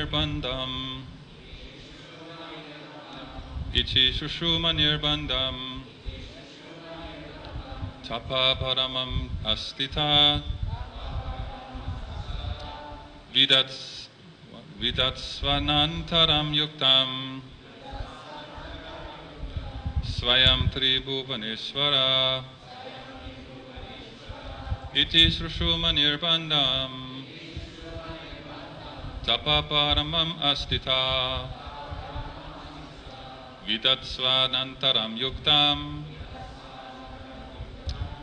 nirbandham. Ichi shushuma nirbandham. Tapa paramam astita. Vidatsvanantaram yuktam. Swayam tribhuvaneshvara. Iti srushuma nirbandham. Tapa paramam astita. Vidatsvanantaram yuktam.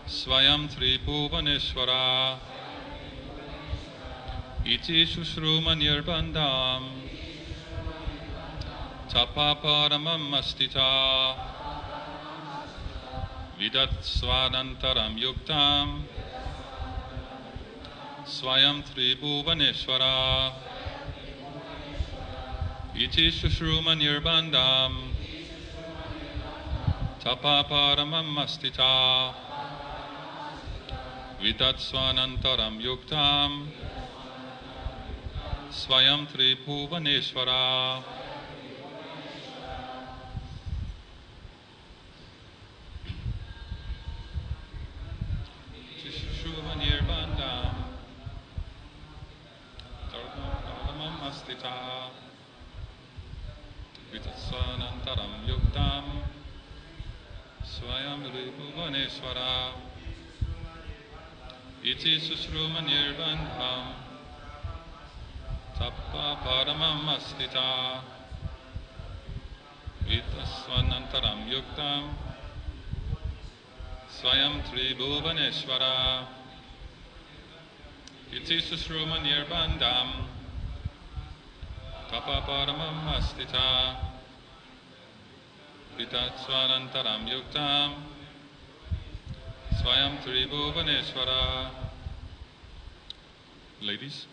Swayam tribhuvaneshvara. Iti shruma nirbandham. Tapa paramam astita. Vidatsvanantaram yuktam. Swayam tribhuvaneshvara. Iti shruma nirbandham. Tapa paramam astita. Vidatsvanantaram yuktam. Swayam tribhuvaneshvara. Tishuva nirbandham. Dharmam astita. Vidatsvanantaram yuktam. Swayam tribhuvaneshvara. Iti sushruma nirbandham. Tapa paramam astita. Vidatsvanantaram yuktam. Swayam tribhuvaneshvara. Iti sushruma nirbandham. Tapa paramam astita. Vidatsvanantaram yuktam. Swayam tribhuvaneshvara. Ladies.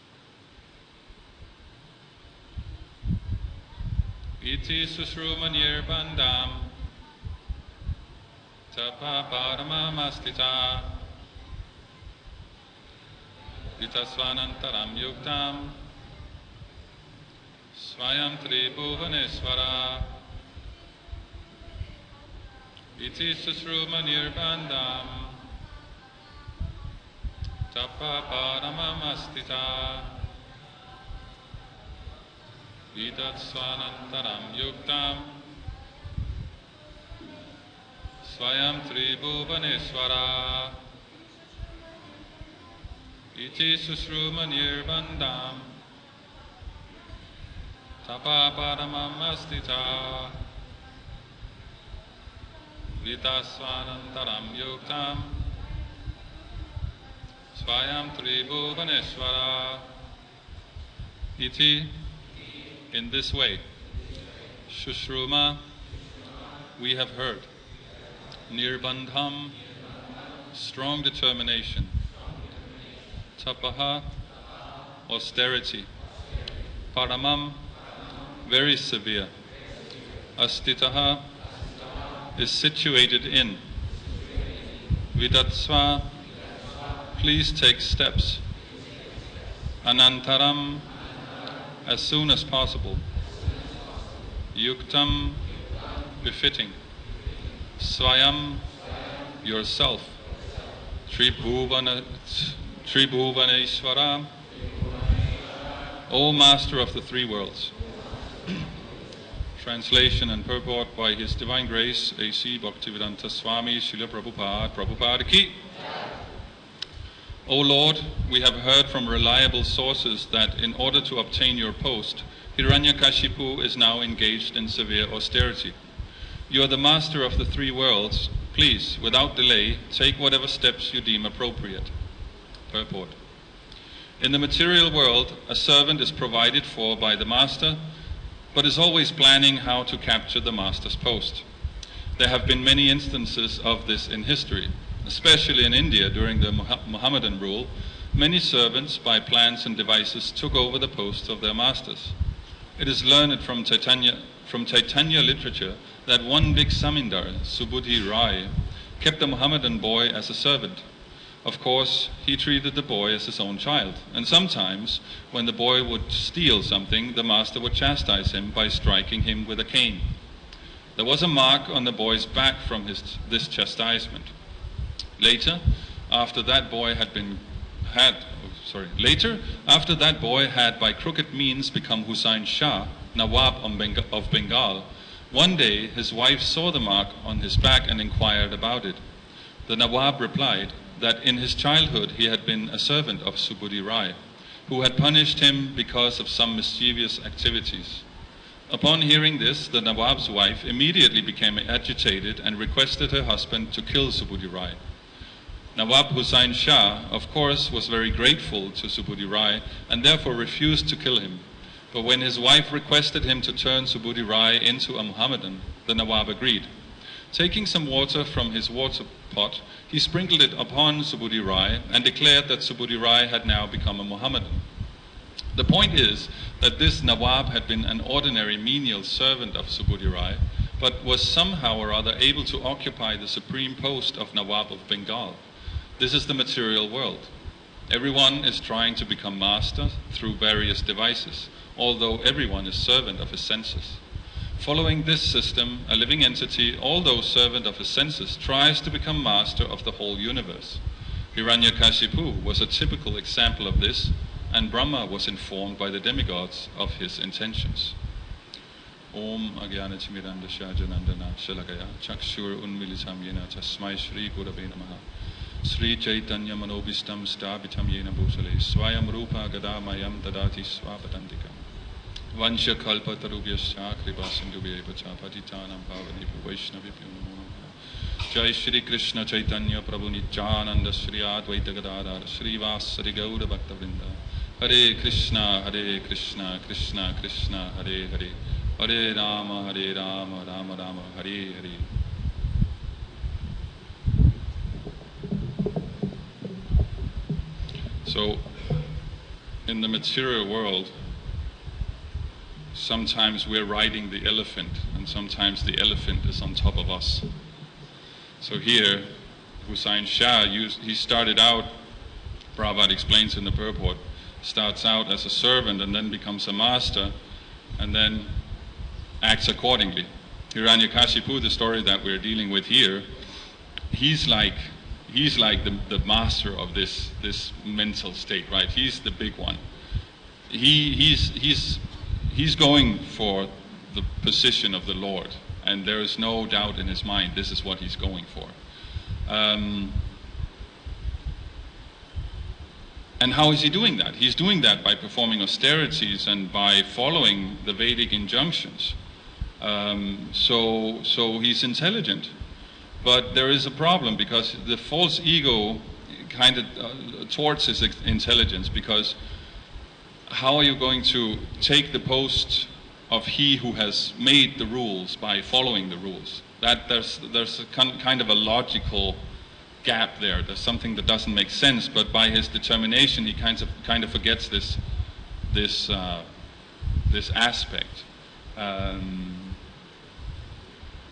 Iti sushruma nirbandham. Tapa paramam astita. Vidatsvanantaram yuktam. Swayam tribhuvaneshvara. Iti sushruma nirbandham. Tapa paramam astita. Vidatsvanantaram yuktam. Swayam tribhuvaneshvara. Iti sushruma nirbandham. Tapa paramam astita. Vidatsvanantaram yuktam. Swayam tribhuvaneshvara. Iti, in this way. Shushruma, we have heard. Nirbandham, strong determination. Tapaha, austerity. Paramam, very severe. Astitaha, is situated in. Vidatsva, please take steps. Anantaram, as soon as possible. Yuktam, befitting. Swayam, yourself. Tribhuvaneshvara, O Master of the three worlds. Translation and purport by His Divine Grace, A.C. Bhaktivedanta Swami Srila Prabhupada, Prabhupada Ki. O Lord, we have heard from reliable sources that in order to obtain your post, Hiranyakashipu is now engaged in severe austerity. You are the master of the three worlds. Please, without delay, take whatever steps you deem appropriate. Purport. In the material world, a servant is provided for by the master, but is always planning how to capture the master's post. There have been many instances of this in history. Especially in India during the Muhammadan rule, many servants by plans and devices took over the posts of their masters. It is learned from Chaitanya literature that one big Samindar, Subudhi Rai, kept a Muhammadan boy as a servant. Of course, he treated the boy as his own child, and sometimes, when the boy would steal something, the master would chastise him by striking him with a cane. There was a mark on the boy's back from this chastisement. Later, after that boy had by crooked means become Hussain Shah, Nawab of Bengal, one day his wife saw the mark on his back and inquired about it. The Nawab replied that in his childhood he had been a servant of Subudhi Rai, who had punished him because of some mischievous activities. Upon hearing this, the Nawab's wife immediately became agitated and requested her husband to kill Subudhi Rai. Nawab Hussain Shah, of course, was very grateful to Subudhi Rai and therefore refused to kill him. But when his wife requested him to turn Subudhi Rai into a Muhammadan, the Nawab agreed. Taking some water from his water pot, he sprinkled it upon Subudhi Rai and declared that Subudhi Rai had now become a Muhammadan. The point is that this Nawab had been an ordinary menial servant of Subudhi Rai, but was somehow or other able to occupy the supreme post of Nawab of Bengal. This is the material world. Everyone is trying to become master through various devices, although everyone is servant of his senses. Following this system, a living entity, although servant of his senses, tries to become master of the whole universe. Hiranyakashipu was a typical example of this, and Brahma was informed by the demigods of his intentions. Om Agyanatimirandasya Janandana Shalakaya Chakshur Unmilitam Yena Tasmai Shri Gurave Namaha Sri Chaitanya Manobhistam Stabitam Yena Bhusale Swayam Rupa Gadamayam Dadati Swapatantika Vansha Kalpa Tarubhyasya Kripa Sindhubhyeva Patitanam Bhavanebhu Vaishnavibhyo Namo Namaha Jai Shri Krishna Chaitanya Prabhu Nityananda Shri Advaita Gadadhara Shri Vasari Gaura Bhakta Vrinda Hare Krishna, Krishna Krishna, Hare Hare, Hare Rama, Rama Rama, Hare Hare. So, in the material world, sometimes we're riding the elephant, and sometimes the elephant is on top of us. So here, Hussain Shah, he started out, Prabhupada explains in the purport, starts out as a servant and then becomes a master and then acts accordingly. Hiranyakashipu, the story that we're dealing with here, he's like the master of this mental state, right? He's the big one. He's going for the position of the Lord, and there is no doubt in his mind this is what he's going for. And how is he doing that? He's doing that by performing austerities and by following the Vedic injunctions. So he's intelligent. But there is a problem because the false ego kind of thwarts his intelligence, because how are you going to take the post of he who has made the rules by following the rules? There's a kind of a logical gap there. There's something that doesn't make sense, but by his determination he kind of forgets this aspect.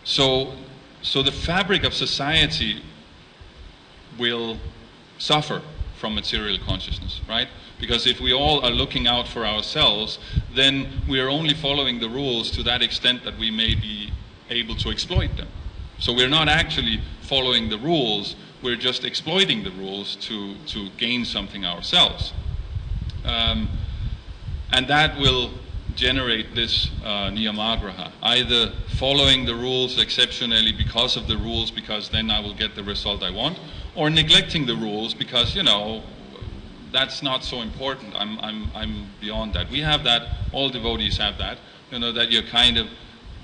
So the fabric of society will suffer from material consciousness, right? Because if we all are looking out for ourselves, then we are only following the rules to that extent that we may be able to exploit them. So we're not actually following the rules, we're just exploiting the rules to gain something ourselves. And that will generate this niyamagraha, either following the rules exceptionally because of the rules, because then I will get the result I want, or neglecting the rules because, you know, that's not so important, I'm beyond that. We have that, all devotees have that, you know, that you're kind of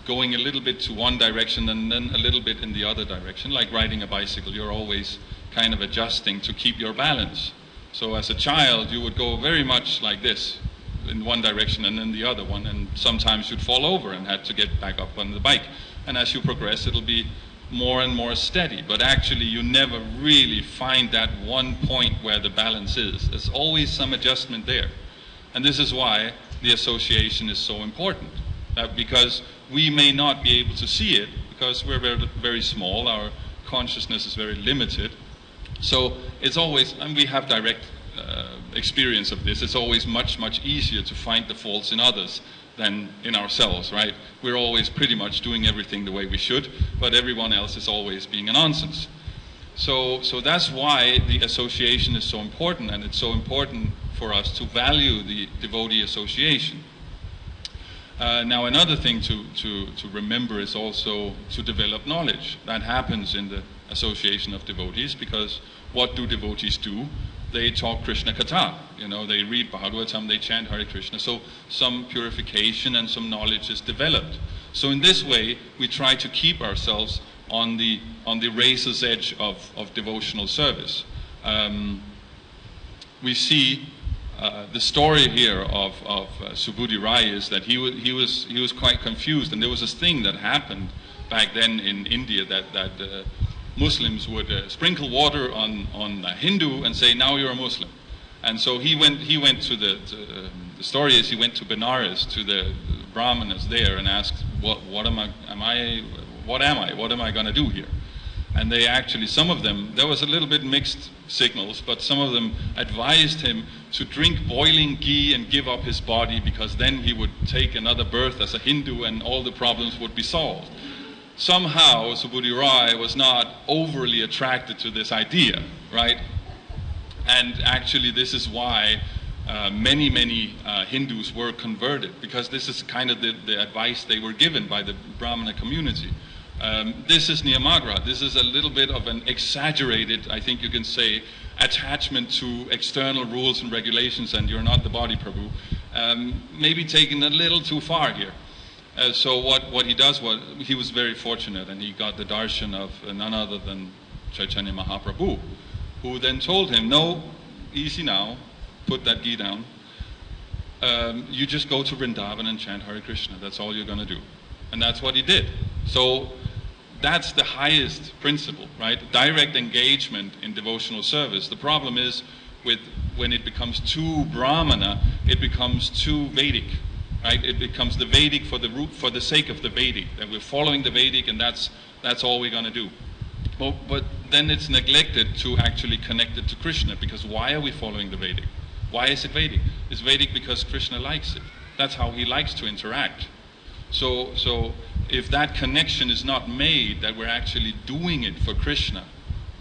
going a little bit to one direction and then a little bit in the other direction, like riding a bicycle. You're always kind of adjusting to keep your balance. So as a child, you would go very much like this, in one direction and then the other one, and sometimes you'd fall over and had to get back up on the bike. And as you progress, it'll be more and more steady, but actually you never really find that one point where the balance is. There's always some adjustment there. And this is why the association is so important, because we may not be able to see it because we're very, very small, our consciousness is very limited. So it's always, and we have direct experience of this, it's always much, much easier to find the faults in others than in ourselves, right? We're always pretty much doing everything the way we should, but everyone else is always being a nonsense. So that's why the association is so important, and it's so important for us to value the devotee association. Now another thing to remember is also to develop knowledge. That happens in the association of devotees, because what do devotees do? They talk Krishna Katha, they read Bhagavatam, they chant Hare Krishna. So some purification and some knowledge is developed. So in this way, we try to keep ourselves on the razor's edge of devotional service. We see the story here of Subhuti Rai is that he was quite confused, and there was this thing that happened back then in India that Muslims would sprinkle water on a Hindu and say, "Now you're a Muslim." And so he went to the story is he went to Benares to the Brahmanas there and asked, what am I going to do here? And they actually, some of them, there was a little bit mixed signals, but some of them advised him to drink boiling ghee and give up his body, because then he would take another birth as a Hindu and all the problems would be solved. Somehow Subhuti Rai was not overly attracted to this idea, right? And actually this is why many Hindus were converted, because this is kind of the advice they were given by the Brahmana community. This is Niyamagra. This is a little bit of an exaggerated, I think you can say, attachment to external rules and regulations, and you're not the body Prabhu. Maybe taken a little too far here. So what he does was, he was very fortunate, and he got the darshan of none other than Chaitanya Mahaprabhu, who then told him, "No, easy now, put that ghee down. You just go to Vrindavan and chant Hare Krishna. That's all you're going to do." And that's what he did. So that's the highest principle, right? Direct engagement in devotional service. The problem is when it becomes too Brahmana, it becomes too Vedic, right? It becomes the Vedic for the sake of the Vedic, that we're following the Vedic and that's all we're going to do. But then it's neglected to actually connect it to Krishna, because why are we following the Vedic? Why is it Vedic? It's Vedic because Krishna likes it. That's how he likes to interact. So if that connection is not made, that we're actually doing it for Krishna,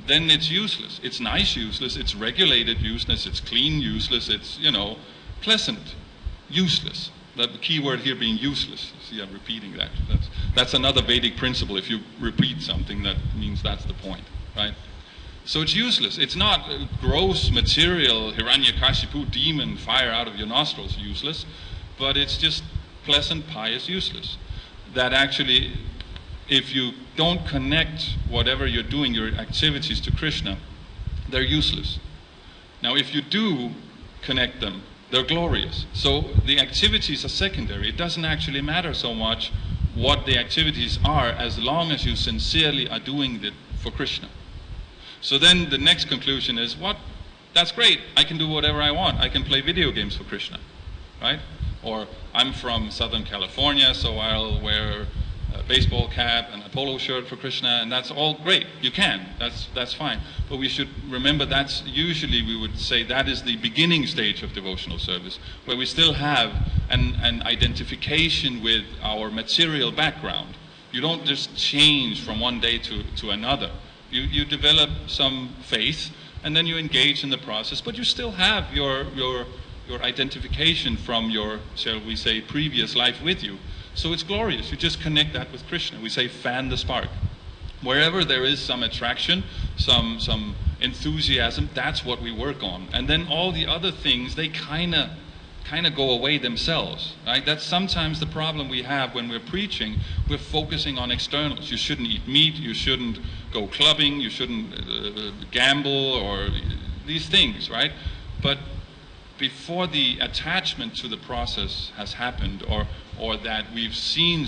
then it's useless. It's nice useless, it's regulated useless, it's clean useless, it's, pleasant useless. The key word here being useless. See, I'm repeating that. That's another Vedic principle. If you repeat something, that means that's the point, right? So it's useless. It's not gross material, Hiranyakashipu, demon, fire out of your nostrils, useless, but it's just pleasant, pious, useless. That actually, if you don't connect whatever you're doing, your activities, to Krishna, they're useless. Now, if you do connect them, they're glorious. So the activities are secondary. It doesn't actually matter so much what the activities are, as long as you sincerely are doing it for Krishna. So then the next conclusion is, that's great. I can do whatever I want. I can play video games for Krishna, right? Or I'm from Southern California, so I'll wear a baseball cap and a polo shirt for Krishna, and that's all great. You can. That's fine. But we should remember that's usually, we would say, that is the beginning stage of devotional service, where we still have an identification with our material background. You don't just change from one day to another. You develop some faith, and then you engage in the process, but you still have your identification from your, shall we say, previous life with you. So it's glorious. You just connect that with Krishna. We say, fan the spark. Wherever there is some attraction, some enthusiasm, that's what we work on. And then all the other things, they kind of go away themselves, right? That's sometimes the problem we have when we're preaching. We're focusing on externals. You shouldn't eat meat, you shouldn't go clubbing, you shouldn't gamble, or these things, right? But before the attachment to the process has happened, or that we've seen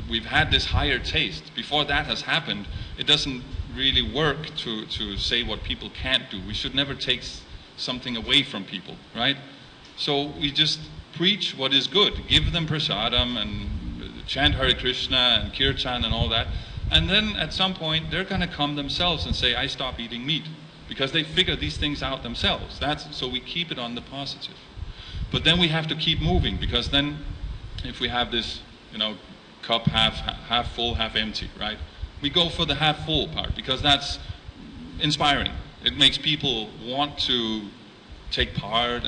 we've had this higher taste, before that has happened, it doesn't really work to say what people can't do. We should never take something away from people, right? So we just preach what is good, give them prasadam and chant Hare Krishna and kirtan and all that, and then at some point they're going to come themselves and say, I stop eating meat. because they figure these things out themselves. So we keep it on the positive. But then we have to keep moving, because then if we have this, cup half full, half empty, right? We go for the half full part, because that's inspiring. It makes people want to take part,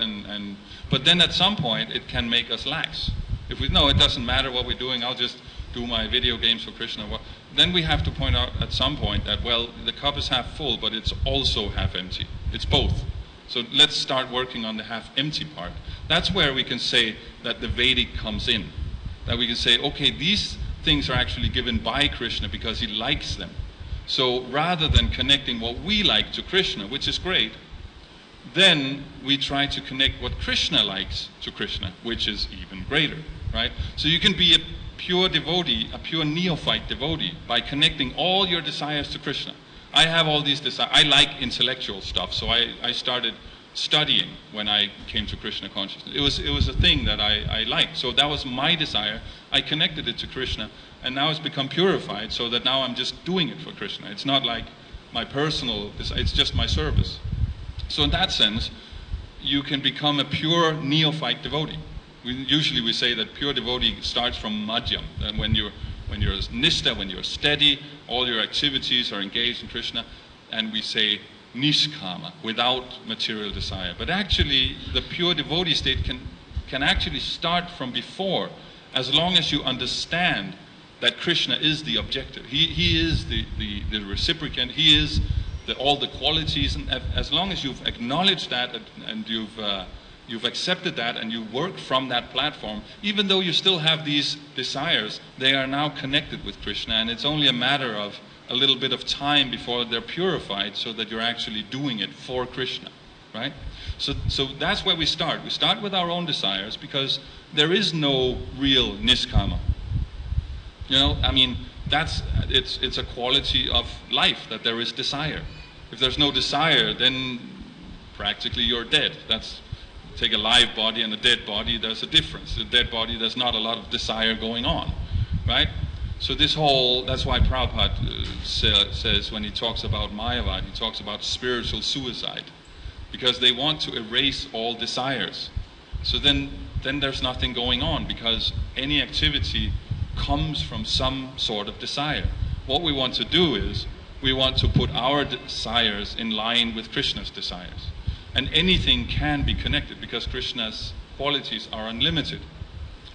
but then at some point it can make us lax. If we know it doesn't matter what we're doing, I'll just do my video games for Krishna, then we have to point out at some point that, well, the cup is half full, but it's also half empty. It's both. So let's start working on the half empty part. That's where we can say that the Vedic comes in. That we can say, okay, these things are actually given by Krishna because he likes them. So rather than connecting what we like to Krishna, which is great, then we try to connect what Krishna likes to Krishna, which is even greater, right? So you can be a pure devotee, a pure neophyte devotee, by connecting all your desires to Krishna. I have all these desires. I like intellectual stuff, so I started studying when I came to Krishna consciousness. It was a thing that I liked, so that was my desire. I connected it to Krishna, and now it's become purified, so that now I'm just doing it for Krishna. It's not like my personal desire, it's just my service. So in that sense, you can become a pure neophyte devotee. Usually we say that pure devotee starts from madhyam, and when you're nishta, when you're steady, all your activities are engaged in Krishna, and we say nishkama, without material desire. But actually, the pure devotee state can actually start from before, as long as you understand that Krishna is the objective. He is the reciprocant. He is all the qualities, and as long as you've acknowledged that and you've accepted that and you work from that platform, even though you still have these desires, they are now connected with Krishna, and it's only a matter of a little bit of time before they're purified, so that you're actually doing it for Krishna, right? So that's where we start. We start with our own desires, because there is no real niskama. It's a quality of life, that there is desire. If there's no desire, then practically you're dead. Take a live body and a dead body, there's a difference. A dead body, there's not a lot of desire going on, right? So that's why Prabhupada says, when he talks about Mayavad, he talks about spiritual suicide, because they want to erase all desires. So then there's nothing going on, because any activity comes from some sort of desire. What we want to do is, we want to put our desires in line with Krishna's desires. And anything can be connected, because Krishna's qualities are unlimited.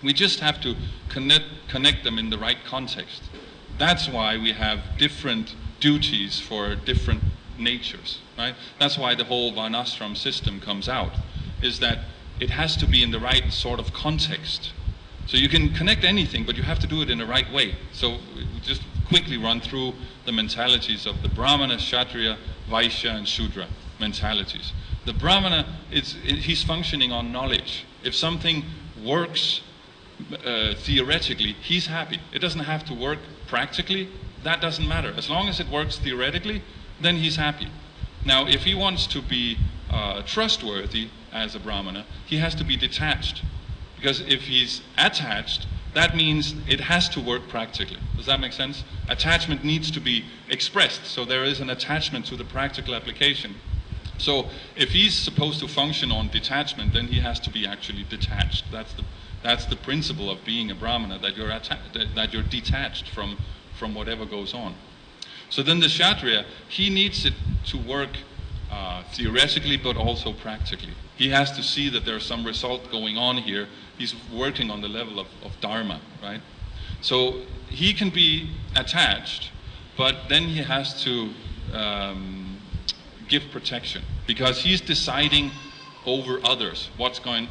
We just have to connect them in the right context. That's why we have different duties for different natures, right? That's why the whole Varnashrama system comes out, is that it has to be in the right sort of context. So you can connect anything, but you have to do it in the right way. So we just quickly run through the mentalities of the Brahmana, Kshatriya, Vaishya, and Shudra mentalities. The Brahmana, he's functioning on knowledge. If something works theoretically, he's happy. It doesn't have to work practically. That doesn't matter. As long as it works theoretically, then he's happy. Now, if he wants to be trustworthy as a Brahmana, he has to be detached. Because if he's attached, that means it has to work practically. Does that make sense? Attachment needs to be expressed, so there is an attachment to the practical application. So if he's supposed to function on detachment, then he has to be actually detached. That's the principle of being a Brahmana, that you're detached from whatever goes on. So then the Kshatriya, he needs it to work theoretically, but also practically. He has to see that there's some result going on here. He's working on the level of dharma, right? So he can be attached, but then he has to give protection, because he's deciding over others what's going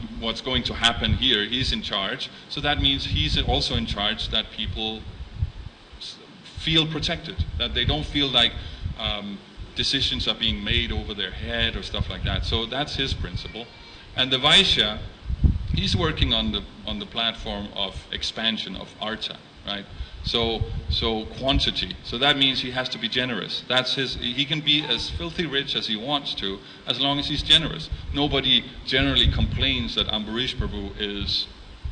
to happen here. He's in charge, so that means he's also in charge that people feel protected, that they don't feel like decisions are being made over their head or stuff like that. So that's his principle. And the Vaishya, he's working on the platform of expansion of artha, right? So quantity. So that means he has to be generous. He can be as filthy rich as he wants to, as long as he's generous. Nobody generally complains that Ambarish Prabhu is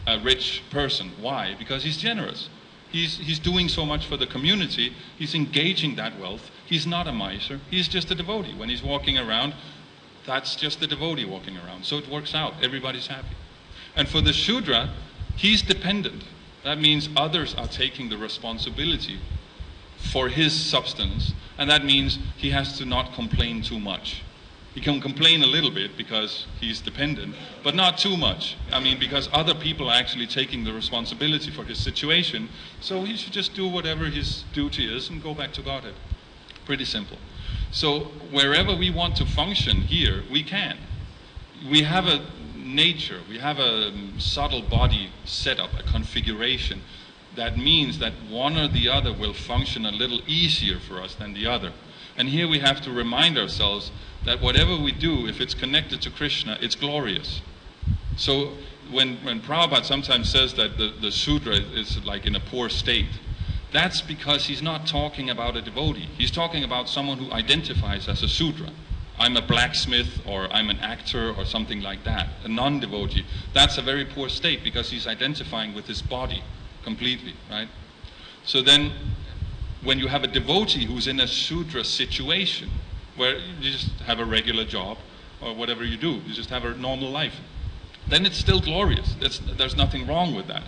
a rich person. Why? Because he's generous. He's doing so much for the community. He's engaging that wealth. He's not a miser. He's just a devotee. When he's walking around, that's just the devotee walking around. So it works out. Everybody's happy. And for the Shudra, he's dependent. That means others are taking the responsibility for his substance, and that means he has to not complain too much. He can complain a little bit because he's dependent, but not too much. I mean, because other people are actually taking the responsibility for his situation, so he should just do whatever his duty is and go back to Godhead. Pretty simple. So wherever we want to function here, we can. We have a nature, we have a subtle body setup, a configuration. That means that one or the other will function a little easier for us than the other. And here we have to remind ourselves that whatever we do, if it's connected to Krishna, it's glorious. So when Prabhupada sometimes says that the Shudra is like in a poor state, that's because he's not talking about a devotee. He's talking about someone who identifies as a Shudra. I'm a blacksmith, or I'm an actor, or something like that, a non-devotee. That's a very poor state because he's identifying with his body completely, right? So then, when you have a devotee who's in a Shudra situation, where you just have a regular job, or whatever you do, you just have a normal life, then it's still glorious. There's nothing wrong with that.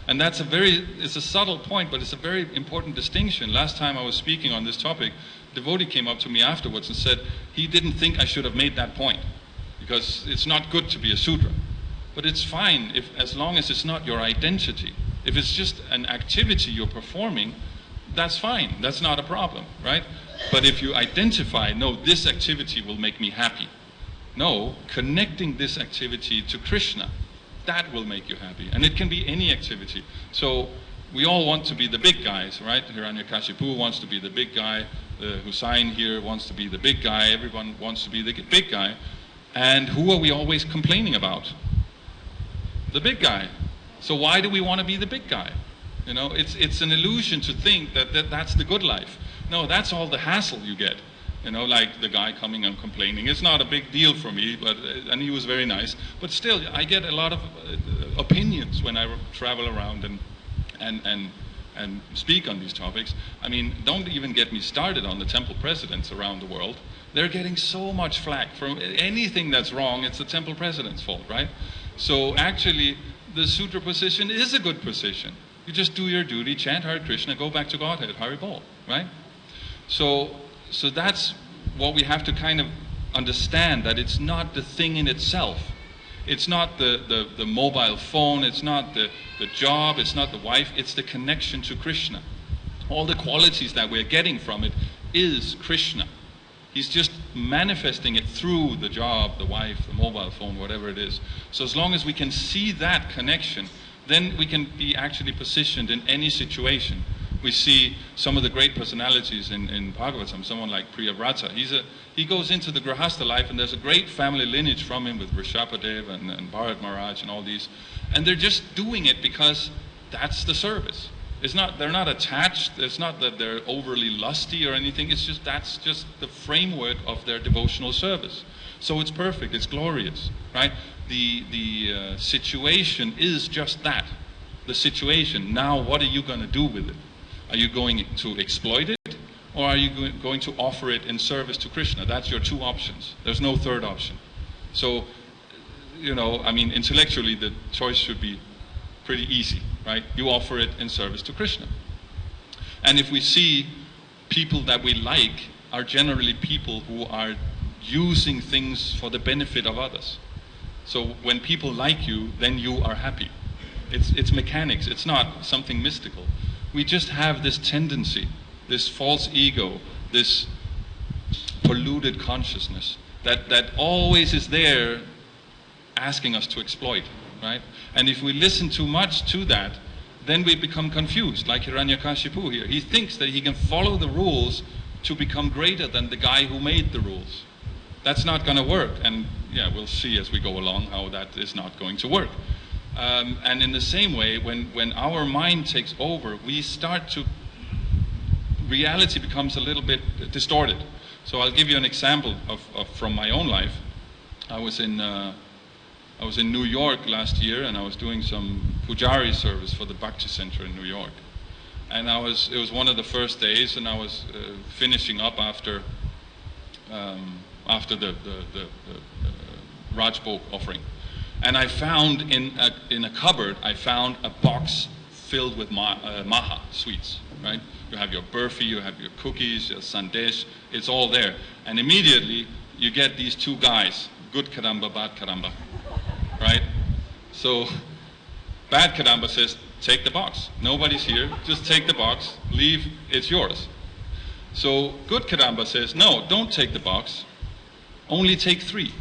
And that's it's a subtle point, but it's a very important distinction. Last time I was speaking on this topic, a devotee came up to me afterwards and said he didn't think I should have made that point, because it's not good to be a Shudra. But it's fine as long as it's not your identity. If it's just an activity you're performing, that's fine. That's not a problem, right? But if you identify, no, this activity will make me happy. No, connecting this activity to Krishna, that will make you happy. And it can be any activity. So we all want to be the big guys, right? Hiranyakashipu wants to be the big guy. Hussain here wants to be the big guy. Everyone wants to be the big guy. And who are we always complaining about? The big guy. So why do we want to be the big guy? You know, it's an illusion to think that's the good life. No, that's all the hassle you get. You know, like the guy coming and complaining. It's not a big deal for me, and he was very nice. But still, I get a lot of opinions when I travel around and speak on these topics. I mean, don't even get me started on the temple presidents around the world. They're getting so much flack from anything that's wrong. It's the temple president's fault, right? So actually, the Sutra position is a good position. You just do your duty, chant Hare Krishna, go back to Godhead, Hari Bol, right? So that's what we have to kind of understand, that it's not the thing in itself. It's not the mobile phone, it's not the job, it's not the wife, it's the connection to Krishna. All the qualities that we're getting from it is Krishna. He's just manifesting it through the job, the wife, the mobile phone, whatever it is. So as long as we can see that connection, then we can be actually positioned in any situation. We see some of the great personalities in Bhagavatam, someone like Priyavrata. He goes into the Grahastha life, and there's a great family lineage from him with Rishabhadev and Bharat Maharaj and all these. And they're just doing it because that's the service. They're not attached. It's not that they're overly lusty or anything. It's just that's just the framework of their devotional service. So it's perfect. It's glorious, right? The situation is just that. The situation. Now, what are you going to do with it? Are you going to exploit it, or are you going to offer it in service to Krishna? That's your two options. There's no third option. So, you know, I mean, intellectually, the choice should be pretty easy, right? You offer it in service to Krishna. And if we see people that we like are generally people who are using things for the benefit of others. So when people like you, then you are happy. It's mechanics. It's not something mystical. We just have this tendency, this false ego, this polluted consciousness that always is there asking us to exploit, right? And if we listen too much to that, then we become confused, like Hiranyakashipu here. He thinks that he can follow the rules to become greater than the guy who made the rules. That's not going to work, and yeah, we'll see as we go along how that is not going to work. And in the same way, when our mind takes over, we start to, reality becomes a little bit distorted. So I'll give you an example from my own life. I was in New York last year, and I was doing some Pujari service for the Bhakti Center in New York. And it was one of the first days, and I was finishing up after the Rajbhog offering. And I found in a cupboard, I found a box filled with maha sweets, right? You have your burfi, you have your cookies, your sandesh, it's all there. And immediately you get these two guys, good Kadamba, bad Kadamba, right? So bad Kadamba says, take the box. Nobody's here, just take the box, leave, it's yours. So good Kadamba says, no, don't take the box, only take 3.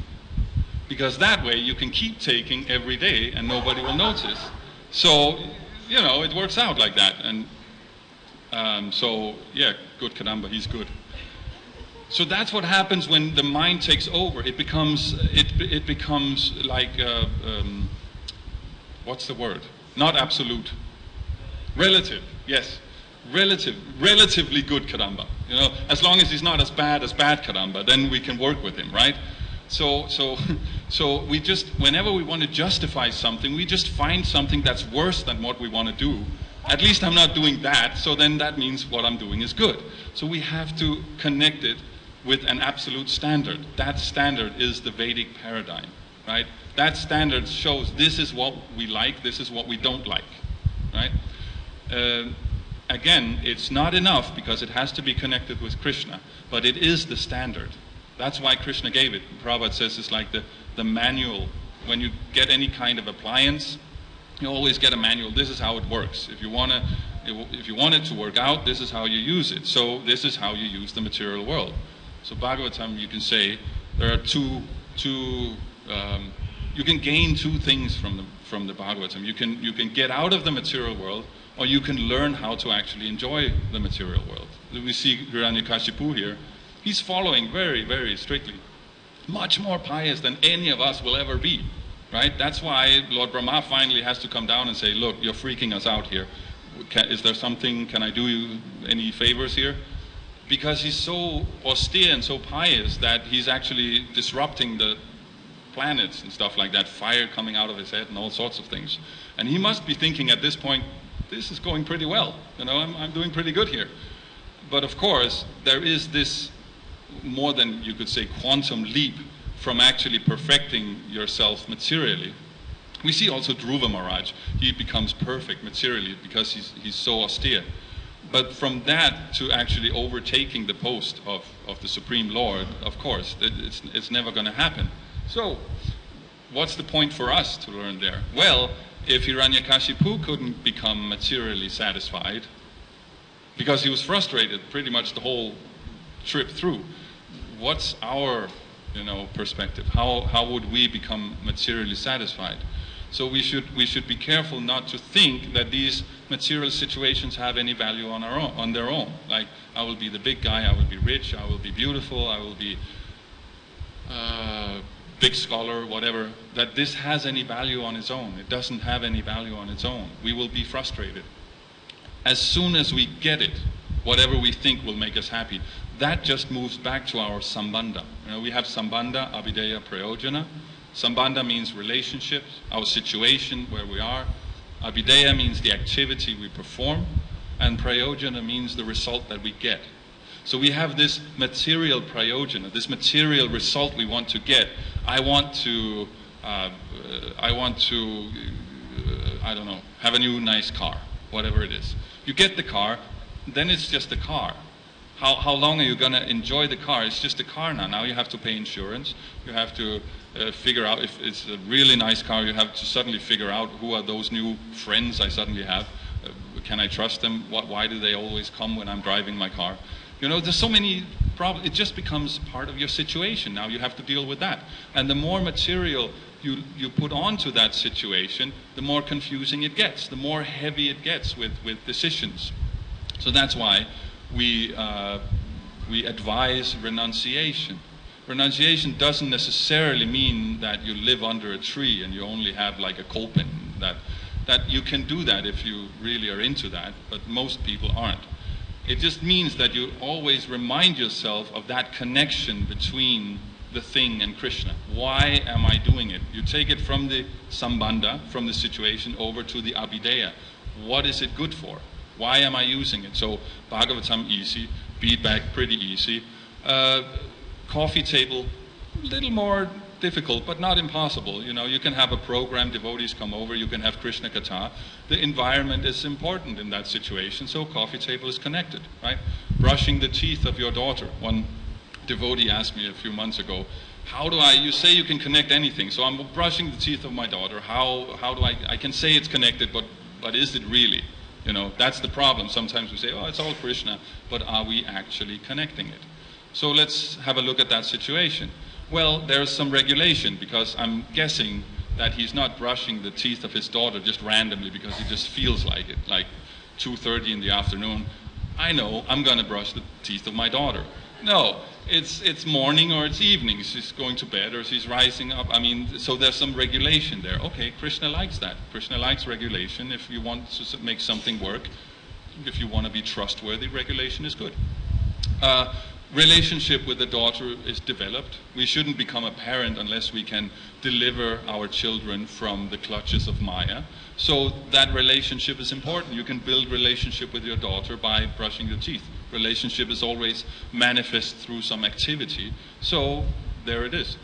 Because that way you can keep taking every day and nobody will notice. So, you know, it works out like that. And so, yeah, good Kadamba, he's good. So that's what happens when the mind takes over. It becomes like, what's the word? Not absolute. Relative, yes. Relatively good Kadamba. You know, as long as he's not as bad Kadamba, then we can work with him, right? So we just, whenever we want to justify something, we just find something that's worse than what we want to do. At least I'm not doing that, so then that means what I'm doing is good. So we have to connect it with an absolute standard. That standard is the Vedic paradigm, right? That standard shows this is what we like, this is what we don't like, right? Again, it's not enough because it has to be connected with Krishna, but it is the standard. That's why Krishna gave it. Prabhupada says it's like the manual. When you get any kind of appliance, you always get a manual. This is how it works. If you want it to work out, this is how you use it. So this is how you use the material world. So Bhagavatam, you can say there are you can gain 2 things from the Bhagavatam. You can get out of the material world, or you can learn how to actually enjoy the material world. We see Hiranyakashipu here. He's following very, very strictly. Much more pious than any of us will ever be, right? That's why Lord Brahma finally has to come down and say, look, you're freaking us out here. Is there something, can I do you any favors here? Because he's so austere and so pious that he's actually disrupting the planets and stuff like that, fire coming out of his head and all sorts of things. And he must be thinking at this point, this is going pretty well. You know, I'm doing pretty good here. But of course, there is this more than, you could say, quantum leap from actually perfecting yourself materially. We see also Dhruva Maharaj. He becomes perfect materially because he's so austere. But from that to actually overtaking the post of the Supreme Lord, of course, it's never going to happen. So what's the point for us to learn there? Well, if Hiranyakashipu couldn't become materially satisfied, because he was frustrated pretty much the whole trip through, what's our, perspective? How would we become materially satisfied? So we should be careful not to think that these material situations have any value on their own. Like, I will be the big guy, I will be rich, I will be beautiful, I will be big scholar, whatever, that this has any value on its own. It doesn't have any value on its own. We will be frustrated. As soon as we get it, whatever we think will make us happy, that just moves back to our sambandha. We have sambandha, abhideya, prayojana. Sambandha means relationships, our situation, where we are. Abhideya means the activity we perform. And prayojana means the result that we get. So we have this material prayojana, this material result we want to get. I want to, I don't know, have a new nice car, whatever it is. You get the car, then it's just a car. How long are you going to enjoy the car? It's just a car now. Now you have to pay insurance. You have to figure out, if it's a really nice car, you have to suddenly figure out who are those new friends I suddenly have. Can I trust them? Why do they always come when I'm driving my car? There's so many problems. It just becomes part of your situation. Now you have to deal with that. And the more material you put onto that situation, the more confusing it gets, the more heavy it gets with decisions. So that's why we advise renunciation. Renunciation doesn't necessarily mean that you live under a tree and you only have like a kolpin. That you can do that if you really are into that, but most people aren't. It just means that you always remind yourself of that connection between the thing and Krishna. Why am I doing it? You take it from the sambandha, from the situation, over to the abhideya. What is it good for? Why am I using it? So Bhagavatam easy, beadbag pretty easy, coffee table a little more difficult, but not impossible. You know, you can have a program, devotees come over, you can have Krishna Katha. The environment is important in that situation, so coffee table is connected, right? Brushing the teeth of your daughter. One devotee asked me a few months ago, how do you say you can connect anything, so I'm brushing the teeth of my daughter, how do I can say it's connected, but is it really? You know, that's the problem. Sometimes we say, oh, it's all Krishna, but are we actually connecting it? So let's have a look at that situation. Well, there's some regulation, because I'm guessing that he's not brushing the teeth of his daughter just randomly because he just feels like it, like 2:30 in the afternoon. I know I'm going to brush the teeth of my daughter. No, it's morning or it's evening. She's going to bed or she's rising up. I mean, so there's some regulation there. Okay, Krishna likes that. Krishna likes regulation. If you want to make something work, if you want to be trustworthy, regulation is good. Relationship with the daughter is developed. We shouldn't become a parent unless we can deliver our children from the clutches of Maya. So that relationship is important. You can build relationship with your daughter by brushing your teeth. Relationship is always manifest through some activity. So there it is.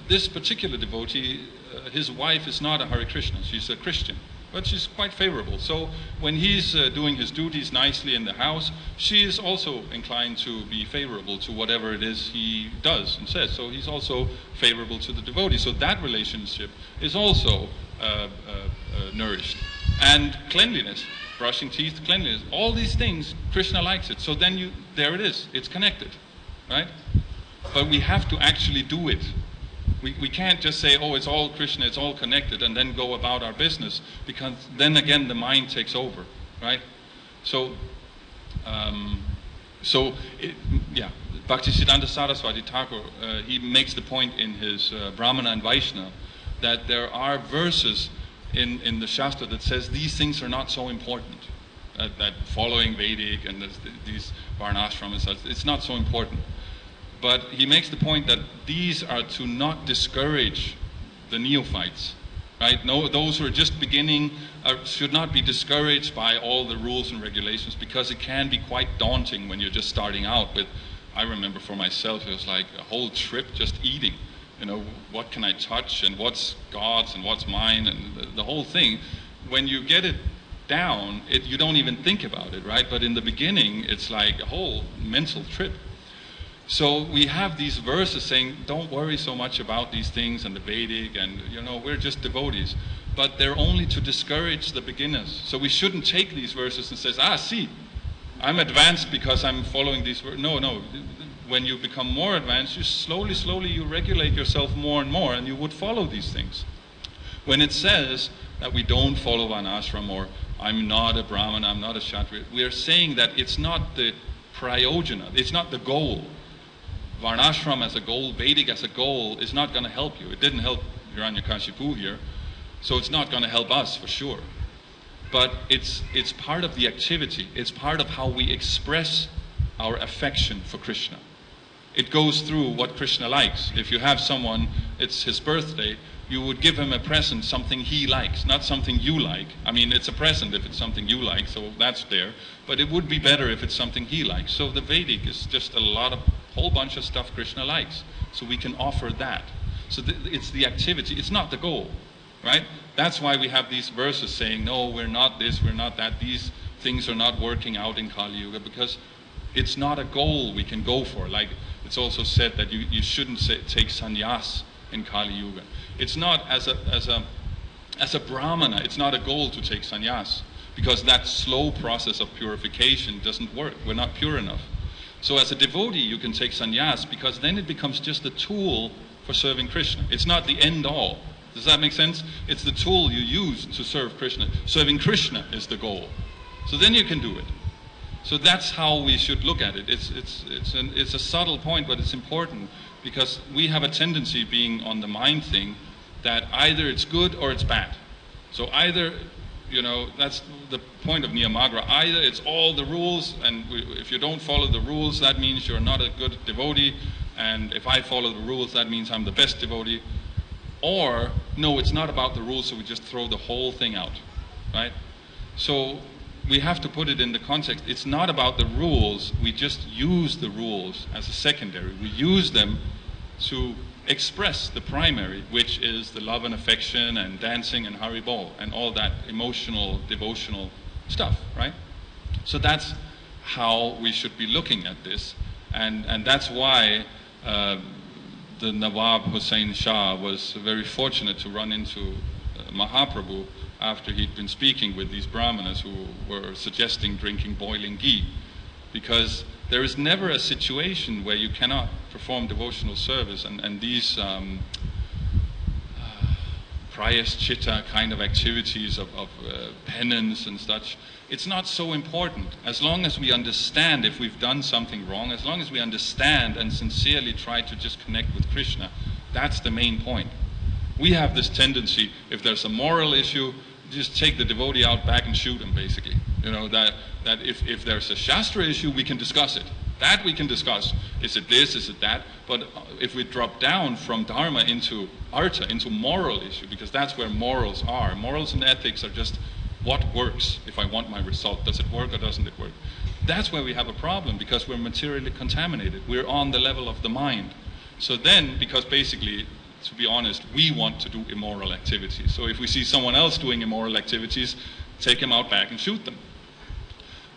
This particular devotee, his wife is not a Hare Krishna. She's a Christian, but she's quite favorable. So when he's doing his duties nicely in the house, she is also inclined to be favorable to whatever it is he does and says. So he's also favorable to the devotee. So that relationship is also nourished. And cleanliness, brushing teeth, cleanliness, all these things, Krishna likes it. So then there it is, it's connected, right? But we have to actually do it. We can't just say, oh, it's all Krishna, it's all connected, and then go about our business, because then again the mind takes over, right? So, Bhaktisiddhanta Saraswati Thakur, he makes the point in his Brahmana and Vaishnava that there are verses in the Shastra that says these things are not so important, that following Vedic and these Varnashrama and such, it's not so important. But he makes the point that these are to not discourage the neophytes, right? No, those who are just beginning should not be discouraged by all the rules and regulations, because it can be quite daunting when you're just starting out with. I remember for myself, it was like a whole trip just eating. You know, what can I touch and what's God's and what's mine and the whole thing. When you get it down, you don't even think about it, right? But in the beginning, it's like a whole mental trip. So we have these verses saying, don't worry so much about these things and the Vedic, and you know, we're just devotees. But they're only to discourage the beginners. So we shouldn't take these verses and say, see, I'm advanced because I'm following these verses. No. When you become more advanced, you slowly you regulate yourself more and more, and you would follow these things. When it says that we don't follow Varnashrama, or I'm not a Brahmana, I'm not a Kshatriya, we are saying that it's not the prayojana, it's not the goal. Varnashrama as a goal, Vedic as a goal, is not going to help you. It didn't help Hiranyakashipu here, so it's not going to help us for sure. But it's part of the activity. It's part of how we express our affection for Krishna. It goes through what Krishna likes. If you have someone, it's his birthday, you would give him a present, something he likes, not something you like. I mean, it's a present if it's something you like, so that's there. But it would be better if it's something he likes. So the Vedic is just whole bunch of stuff Krishna likes. So we can offer that. So it's the activity, it's not the goal, right? That's why we have these verses saying, no, we're not this, we're not that. These things are not working out in Kali Yuga, because it's not a goal we can go for. Like it's also said that you shouldn't take sannyas in Kali Yuga. It's not as a Brahmana, it's not a goal to take sannyas, because that slow process of purification doesn't work. We're not pure enough. So as a devotee, you can take sannyas, because then it becomes just a tool for serving Krishna. It's not the end all. Does that make sense? It's the tool you use to serve Krishna. Serving Krishna is the goal. So then you can do it. So that's how we should look at it. It's a subtle point, but it's important, because we have a tendency, being on the mind thing, that either it's good or it's bad. So either, you know, that's the point of Niyamagra. Either it's all the rules, and if you don't follow the rules, that means you're not a good devotee, and if I follow the rules, that means I'm the best devotee. Or, no, it's not about the rules, so we just throw the whole thing out, right? So we have to put it in the context. It's not about the rules. We just use the rules as a secondary. We use them to express the primary, which is the love and affection and dancing and haribol and all that emotional, devotional stuff, right? So that's how we should be looking at this. And that's why the Nawab Hussain Shah was very fortunate to run into Mahaprabhu after he'd been speaking with these brahmanas who were suggesting drinking boiling ghee. Because there is never a situation where you cannot perform devotional service, and these prayaschitta kind of activities of penance and such, it's not so important. As long as we understand if we've done something wrong, as long as we understand and sincerely try to just connect with Krishna, that's the main point. We have this tendency, if there's a moral issue, just take the devotee out back and shoot him, basically. You know, that if there's a Shastra issue, we can discuss it. That we can discuss. Is it this, is it that? But if we drop down from Dharma into Artha, into moral issue, because that's where morals are. Morals and ethics are just what works if I want my result. Does it work or doesn't it work? That's where we have a problem, because we're materially contaminated. We're on the level of the mind. So then, because basically, to be honest, we want to do immoral activities. So if we see someone else doing immoral activities, take him out back and shoot them.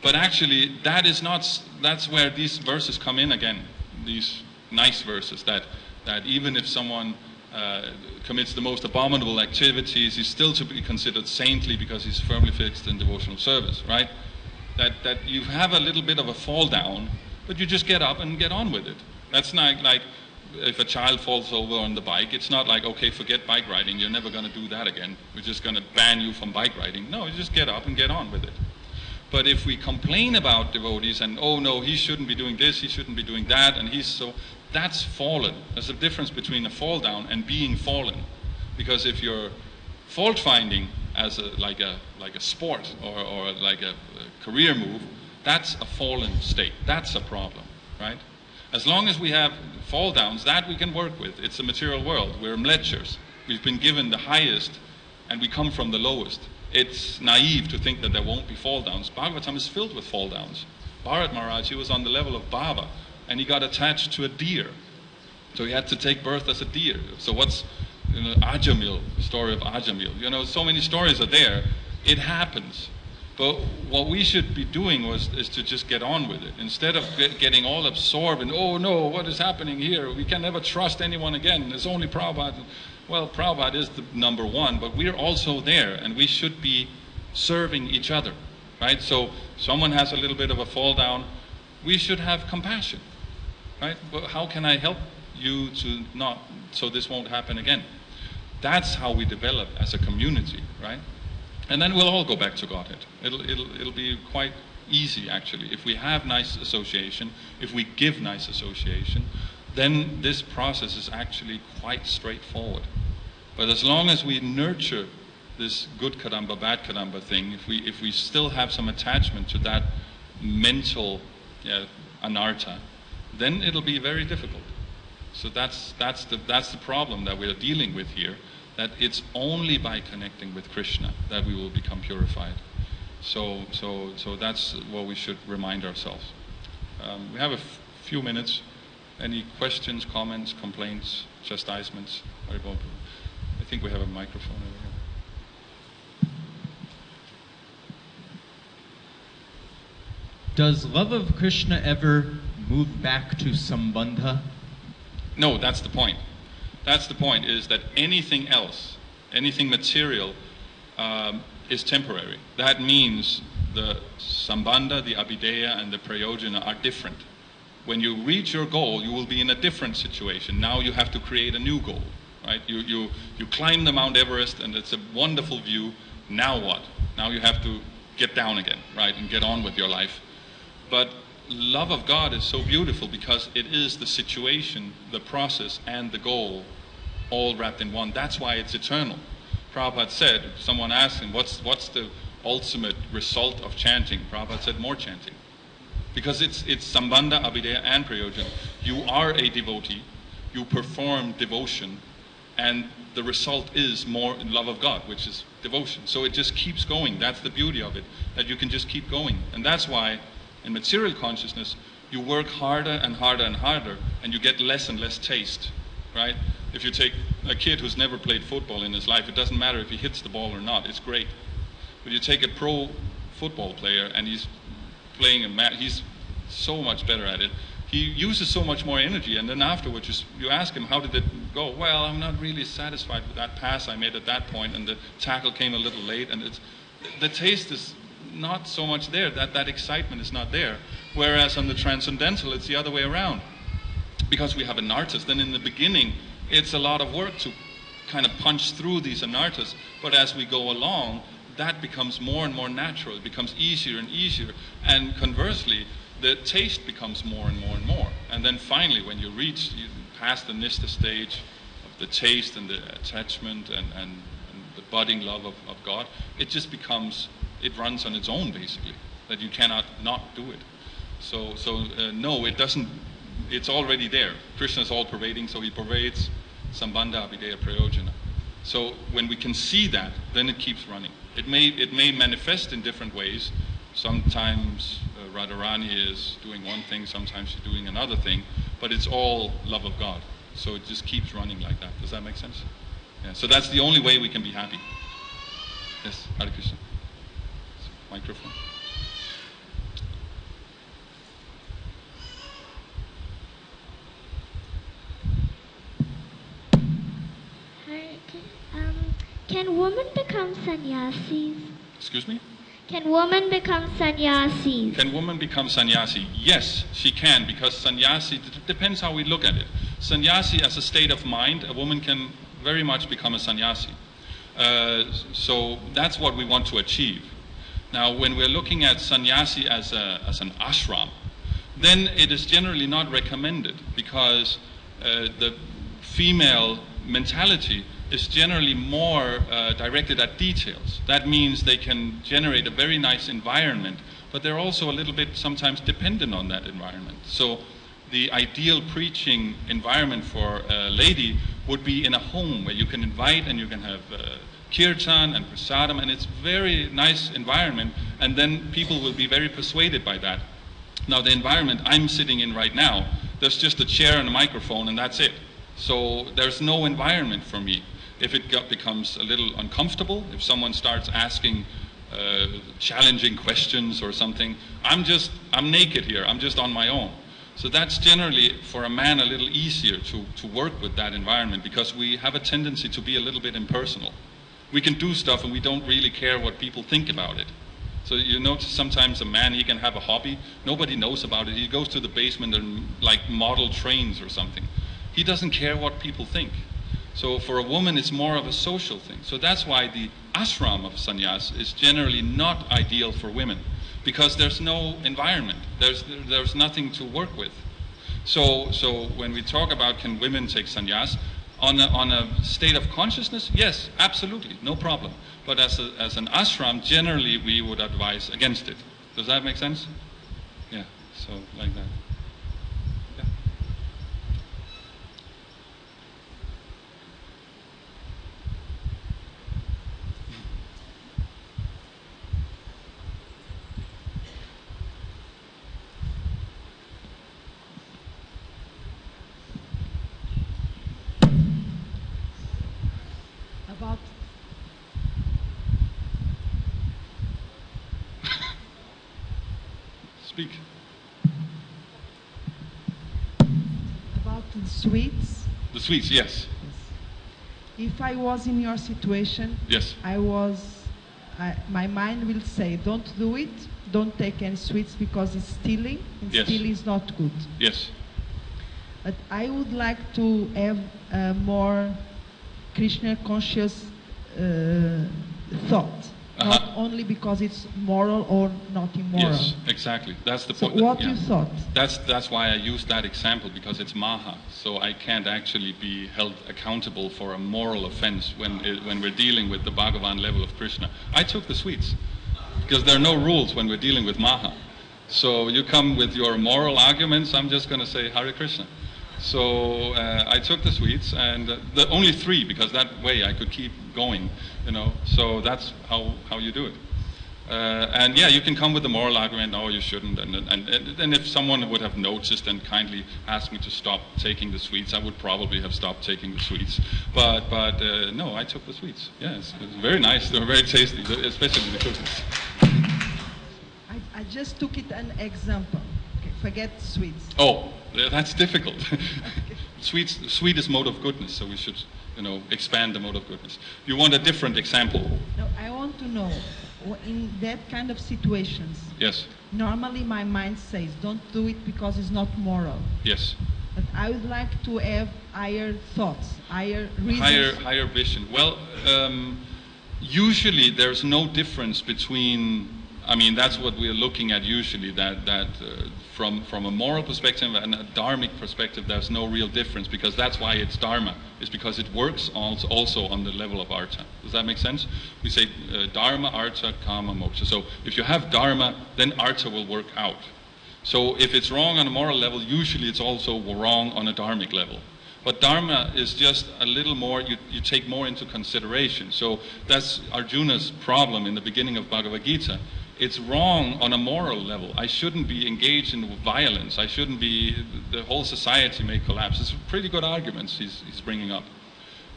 But actually, that's where these verses come in again, these nice verses, that even if someone commits the most abominable activities, he's still to be considered saintly because he's firmly fixed in devotional service, right? That you have a little bit of a fall down, but you just get up and get on with it. That's not like if a child falls over on the bike, it's not like, okay, forget bike riding, you're never going to do that again. We're just going to ban you from bike riding. No, you just get up and get on with it. But if we complain about devotees and, oh no, he shouldn't be doing this, he shouldn't be doing that, and that's fallen. There's a difference between a fall down and being fallen. Because if you're fault finding as like a sport or like a career move, that's a fallen state. That's a problem, right? As long as we have fall downs, that we can work with. It's a material world. We're mlechers. We've been given the highest and we come from the lowest. It's naive to think that there won't be fall downs. Bhagavatam is filled with fall downs. Bharat Maharaj, he was on the level of Baba and he got attached to a deer. So he had to take birth as a deer. So what's, Ajamil, the story of Ajamil. So many stories are there. It happens. But what we should be doing is to just get on with it. Instead of getting all absorbed in, oh no, what is happening here? We can never trust anyone again. There's only Prabhupada. Well, Prabhupada is the number one, but we're also there, and we should be serving each other, right? So someone has a little bit of a fall down, we should have compassion, right? But how can I help you so this won't happen again? That's how we develop as a community, right? And then we'll all go back to Godhead. It'll be quite easy, actually. If we have nice association, if we give nice association, then this process is actually quite straightforward. But as long as we nurture this good Kadamba, bad Kadamba thing, if we still have some attachment to that mental anartha, then it'll be very difficult. So that's the problem that we're dealing with here. That it's only by connecting with Krishna that we will become purified. So that's what we should remind ourselves. We have a few minutes. Any questions, comments, complaints, chastisements? I think we have a microphone over here. Does love of Krishna ever move back to sambandha? No, that's the point. That's the point, is that anything else, anything material, is temporary. That means the sambandha, the abhideya, and the prayojana are different. When you reach your goal, you will be in a different situation. Now you have to create a new goal, right? You climb the Mount Everest, and it's a wonderful view. Now what? Now you have to get down again, right, and get on with your life. But love of God is so beautiful because it is the situation, the process, and the goal all wrapped in one. That's why it's eternal. Prabhupada said, if someone asked him, what's the ultimate result of chanting? Prabhupada said, more chanting. Because it's sambandha, abhideya, and prayojana. You are a devotee, you perform devotion, and the result is more love of God, which is devotion. So it just keeps going. That's the beauty of it, that you can just keep going. And that's why in material consciousness, you work harder and harder and harder, and you get less and less taste, right? If you take a kid who's never played football in his life, it doesn't matter if he hits the ball or not, it's great. But you take a pro football player and he's playing he's so much better at it. He uses so much more energy, and then afterwards you ask him, how did it go? Well, I'm not really satisfied with that pass I made at that point, and the tackle came a little late, and the taste is not so much there, that excitement is not there. Whereas on the transcendental, it's the other way around. Because we have anartas, then in the beginning, it's a lot of work to kind of punch through these anartas, but as we go along, that becomes more and more natural. It becomes easier and easier, and conversely, the taste becomes more and more and more. And then finally, when you pass the nista stage of the taste and the attachment and the budding love of God, it just becomes, it runs on its own, basically, that you cannot not do it. So no, it doesn't, it's already there. Krishna is all-pervading, so he pervades sambandha, abhideya, prayojana. So when we can see that, then it keeps running. It may manifest in different ways. Sometimes Radharani is doing one thing, sometimes she's doing another thing, but it's all love of God. So it just keeps running like that. Does that make sense? Yeah, so that's the only way we can be happy. Yes, Hare Krishna. Microphone. Can women become sannyasis? Excuse me? Can women become sannyasis? Can women become sannyasi? Yes, she can, because sannyasi, depends how we look at it. Sannyasi as a state of mind, a woman can very much become a sannyasi. So that's what we want to achieve. Now, when we're looking at sannyasi as an ashram, then it is generally not recommended, because the female mentality is generally more directed at details. That means they can generate a very nice environment, but they're also a little bit sometimes dependent on that environment. So the ideal preaching environment for a lady would be in a home where you can invite and you can have kirtan and prasadam, and it's very nice environment, and then people will be very persuaded by that. Now, the environment I'm sitting in right now, there's just a chair and a microphone, and that's it. So there's no environment for me. If it becomes a little uncomfortable, if someone starts asking challenging questions or something, I'm naked here, I'm just on my own. So that's generally, for a man, a little easier to work with that environment, because we have a tendency to be a little bit impersonal. We can do stuff and we don't really care what people think about it. So you notice sometimes a man, he can have a hobby, nobody knows about it, he goes to the basement and like model trains or something. He doesn't care what people think. So for a woman, it's more of a social thing. So that's why the ashram of sannyas is generally not ideal for women, because there's no environment. There's nothing to work with. So when we talk about can women take sannyas, on a state of consciousness, yes, absolutely, no problem. But as an ashram, generally we would advise against it. Does that make sense? Yeah, so like that. Speak. About the sweets. The sweets, yes. If I was in your situation, yes, my mind will say, don't do it, don't take any sweets because it's stealing, and yes, stealing is not good. Yes. But I would like to have a more Krishna conscious thought. Not only because it's moral or not immoral. Yes, exactly. That's the point. So what you thought? That's why I used that example, because it's maha. So I can't actually be held accountable for a moral offense when we're dealing with the Bhagavan level of Krishna. I took the sweets because there are no rules when we're dealing with maha. So you come with your moral arguments, I'm just going to say Hare Krishna. So I took the sweets, and the only 3, because that way I could keep going, you know. So that's how you do it. And yeah, you can come with the moral argument, no, you shouldn't. And if someone would have noticed and kindly asked me to stop taking the sweets, I would probably have stopped taking the sweets. But no, I took the sweets. Yes, it was very nice. They were very tasty, especially the cookies. I just took it an example. Okay, forget sweets. Oh, that's difficult. Sweet is mode of goodness, so we should, you know, expand the mode of goodness. You want a different example? No, I want to know, in that kind of situations, Yes. normally my mind says, don't do it because it's not moral. Yes. But I would like to have higher thoughts, higher reasons. Higher vision. Well, usually there's no difference between. I mean, that's what we're looking at usually. That from a moral perspective and a dharmic perspective, there's no real difference, because that's why it's dharma. It's because it works also on the level of artha. Does that make sense? We say dharma, artha, kama, moksha. So if you have dharma, then artha will work out. So if it's wrong on a moral level, usually it's also wrong on a dharmic level. But dharma is just a little more, you take more into consideration. So that's Arjuna's problem in the beginning of Bhagavad Gita. It's wrong on a moral level. I shouldn't be engaged in violence. I shouldn't be, the whole society may collapse. It's pretty good arguments he's bringing up.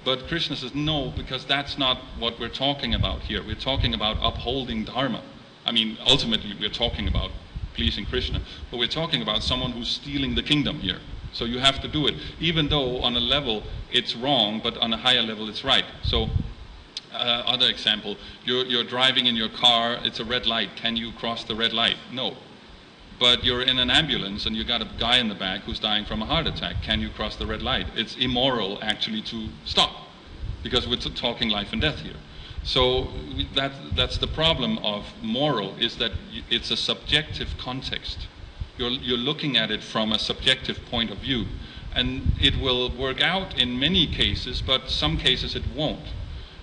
But Krishna says, no, because that's not what we're talking about here. We're talking about upholding dharma. I mean, ultimately, we're talking about pleasing Krishna, but we're talking about someone who's stealing the kingdom here. So you have to do it, even though on a level it's wrong, but on a higher level it's right. So other example, you're driving in your car, it's a red light. Can you cross the red light? No. But you're in an ambulance and you got a guy in the back who's dying from a heart attack. Can you cross the red light? It's immoral actually to stop, because we're talking life and death here. So that's the problem of moral, is that it's a subjective context. You're looking at it from a subjective point of view. And it will work out in many cases, but some cases it won't.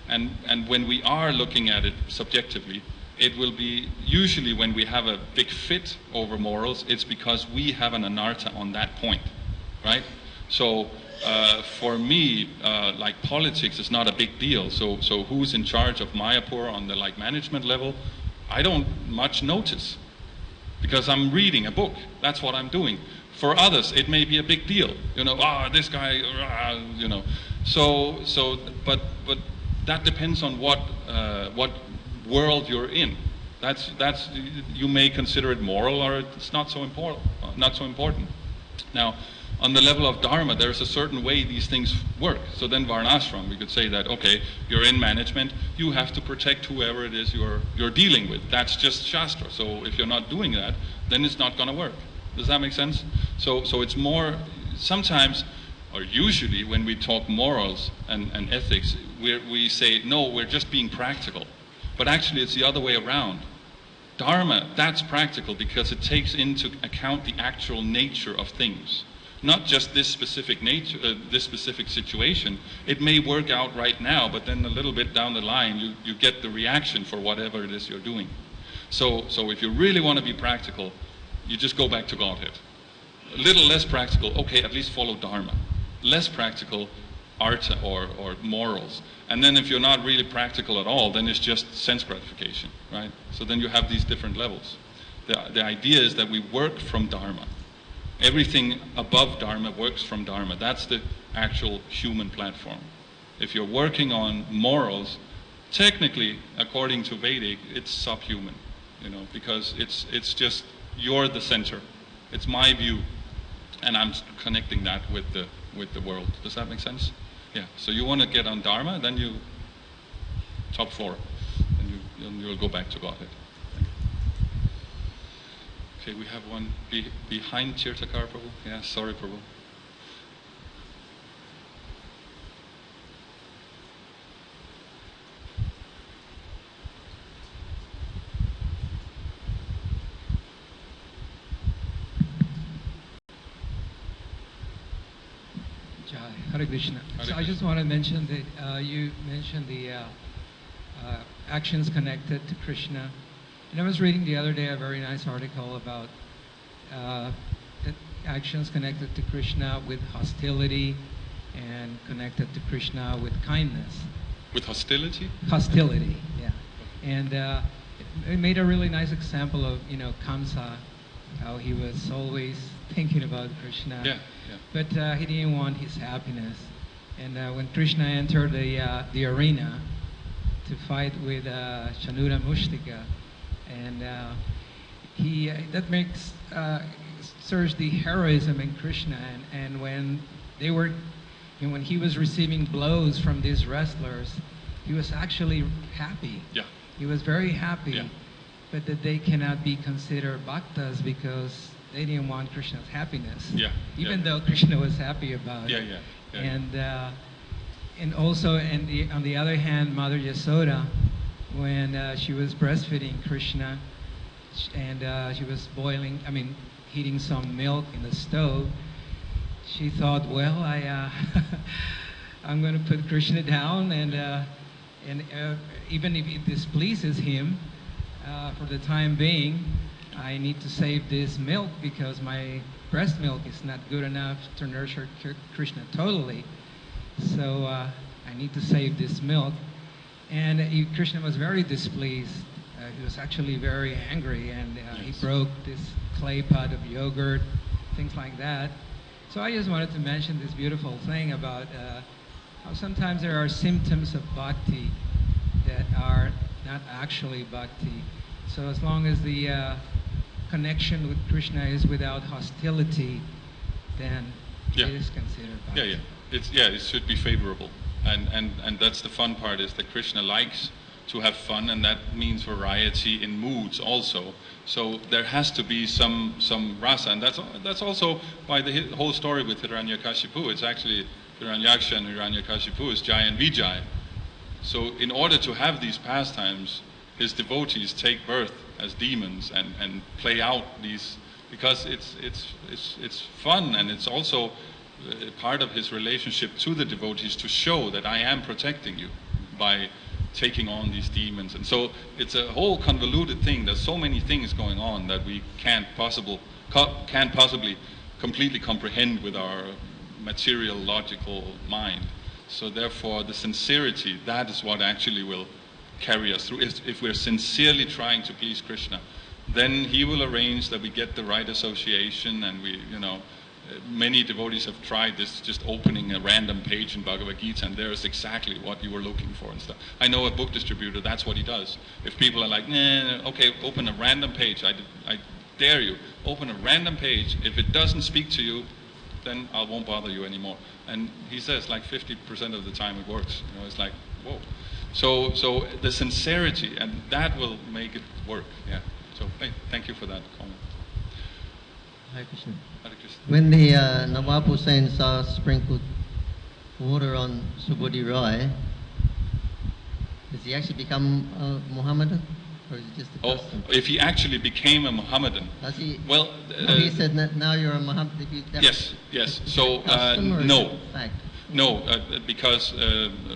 And when we are looking at it subjectively, it will be usually when we have a big fit over morals, it's because we have an anartha on that point, right? So for me, like politics is not a big deal. So who's in charge of Mayapur on the like management level, I don't much notice, because I'm reading a book. That's what I'm doing. For others, it may be a big deal. You know, this guy, you know. But that depends on what world you're in. That's you may consider it moral, or it's not so important. Now, on the level of dharma, there's a certain way these things work. So then Varnashrama, we could say that, okay, you're in management, you have to protect whoever it is you're dealing with. That's just Shastra. So if you're not doing that, then it's not going to work. Does that make sense? So it's more, sometimes, or usually when we talk morals and ethics, we say, no, we're just being practical. But actually it's the other way around. Dharma, that's practical because it takes into account the actual nature of things. Not just this specific nature, this specific situation. It may work out right now, but then a little bit down the line, you get the reaction for whatever it is you're doing. So if you really want to be practical, you just go back to Godhead. A little less practical, okay, at least follow Dharma. Less practical, artha or morals. And then if you're not really practical at all, then it's just sense gratification, right? So then you have these different levels. The idea is that we work from Dharma. Everything above Dharma works from Dharma. That's the actual human platform. If you're working on morals, technically, according to Vedic, it's subhuman, you know, because it's just, you're the center. It's my view, and I'm connecting that with the world. Does that make sense? Yeah. So you want to get on Dharma, then you top floor, and you'll go back to Godhead. Okay, we have one behind Tirthakar Prabhu. Yeah, sorry, Prabhu. Jai, Hare Krishna. Hare So I Krishna. just want to mention that you mentioned the actions connected to Krishna. And I was reading the other day a very nice article about that actions connected to Krishna with hostility and connected to Krishna with kindness. With hostility? Hostility, yeah. And it made a really nice example of, Kamsa, how he was always thinking about Krishna. Yeah, yeah. But he didn't want his happiness. And when Krishna entered the arena to fight with Chanura Mushtika, and that makes serves the heroism in Krishna. And when they were, when he was receiving blows from these wrestlers, he was actually happy. Yeah. He was very happy. Yeah. But that they cannot be considered bhaktas because they didn't want Krishna's happiness. Yeah. Even though Krishna was happy about it. Yeah. And also, on the other hand, Mother Yasoda, when she was breastfeeding Krishna, and she was heating some milk in the stove, she thought, well, I'm going to put Krishna down, and even if it displeases him, for the time being, I need to save this milk because my breast milk is not good enough to nurture Krishna totally. So I need to save this milk. And Krishna was very displeased. He was actually very angry, and he broke this clay pot of yogurt, things like that. So I just wanted to mention this beautiful thing about how sometimes there are symptoms of bhakti that are not actually bhakti. So as long as the connection with Krishna is without hostility, then it is considered bhakti. It should be favorable, and that's the fun part, is that Krishna likes to have fun, and that means variety in moods also. So there has to be some rasa, and that's also why the whole story with Hiranyakashipu, it's actually Hiranyaksha and Hiranyakashipu is Jai and Vijay. So in order to have these pastimes, his devotees take birth as demons and play out these, because it's fun, and it's also part of his relationship to the devotees to show that I am protecting you by taking on these demons. And so it's a whole convoluted thing. There's so many things going on that we can't possibly completely comprehend with our material logical mind. So therefore the sincerity, that is what actually will carry us through. If we're sincerely trying to please Krishna, then he will arrange that we get the right association, and we, many devotees have tried this, just opening a random page in Bhagavad Gita, and there's exactly what you were looking for and stuff. I know a book distributor, that's what he does. If people are like, nah, okay, open a random page, I dare you, open a random page. If it doesn't speak to you, then I won't bother you anymore. And he says like 50% of the time it works. It's like, whoa. So the sincerity, and that will make it work. Yeah. So thank you for that comment. Hare Krishna. Hare Krishna. When the Nawab Hussain Shah sprinkled water on Subodhi Roy, does he actually become a Mohammedan? Or is it just a custom? If he actually became a Mohammedan. Does he? Well, he said that now you're a Mohammedan. Yes. So no. No, because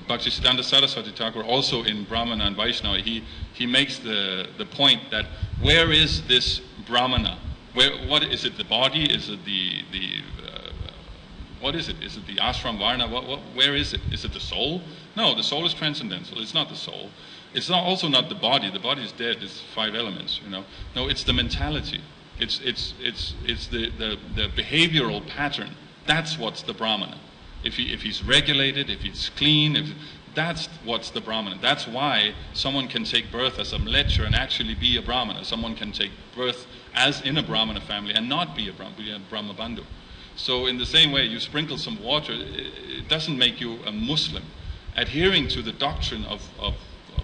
Bhaktisiddhanta Saraswati Thakur, also in Brahmana and Vaishnava, he makes the point that where is this Brahmana? What is it? The body? Is it what is it? Is it the ashram varna? Where is it? Is it the soul? No, the soul is transcendental. It's not the soul. It's also not the body. The body is dead. It's 5 elements. No, it's the mentality. It's the behavioral pattern. That's what's the Brahmana. If he's regulated, if he's clean, that's what's the Brahmana. That's why someone can take birth as a mleccha and actually be a Brahmana. Someone can take birth as in a Brahmana family and not be a Brahma Bandhu. So in the same way, you sprinkle some water, it doesn't make you a Muslim. Adhering to the doctrine of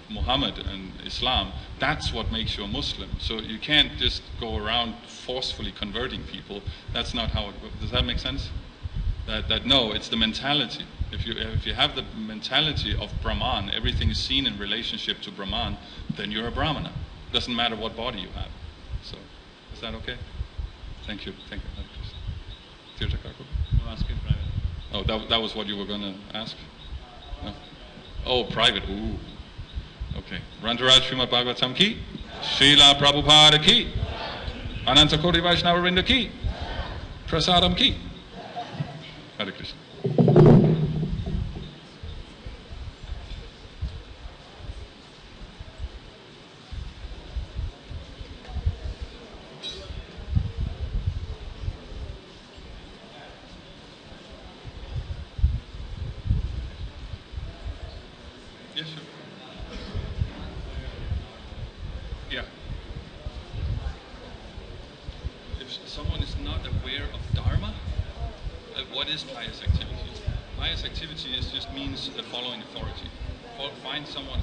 Muhammad and Islam, that's what makes you a Muslim. So you can't just go around forcefully converting people. That's not how it works. Does that make sense? That no, it's the mentality. If you have the mentality of Brahman, everything is seen in relationship to Brahman, then you're a Brahmana. Doesn't matter what body you have. So, is that okay? Thank you. I'll ask in private. Oh, that was what you were going to ask? No? Oh, private. Ooh. Okay. Rantaraj Srimad Bhagavatam ki, Srila Prabhupada ki, Ananta Koti Vaishnava Vrinda ki. Prasadam ki. Hare Krishna. Yes, sir. Yeah. If someone is not aware of Dharma, what is pious activity? Pious activity just means following authority. Find someone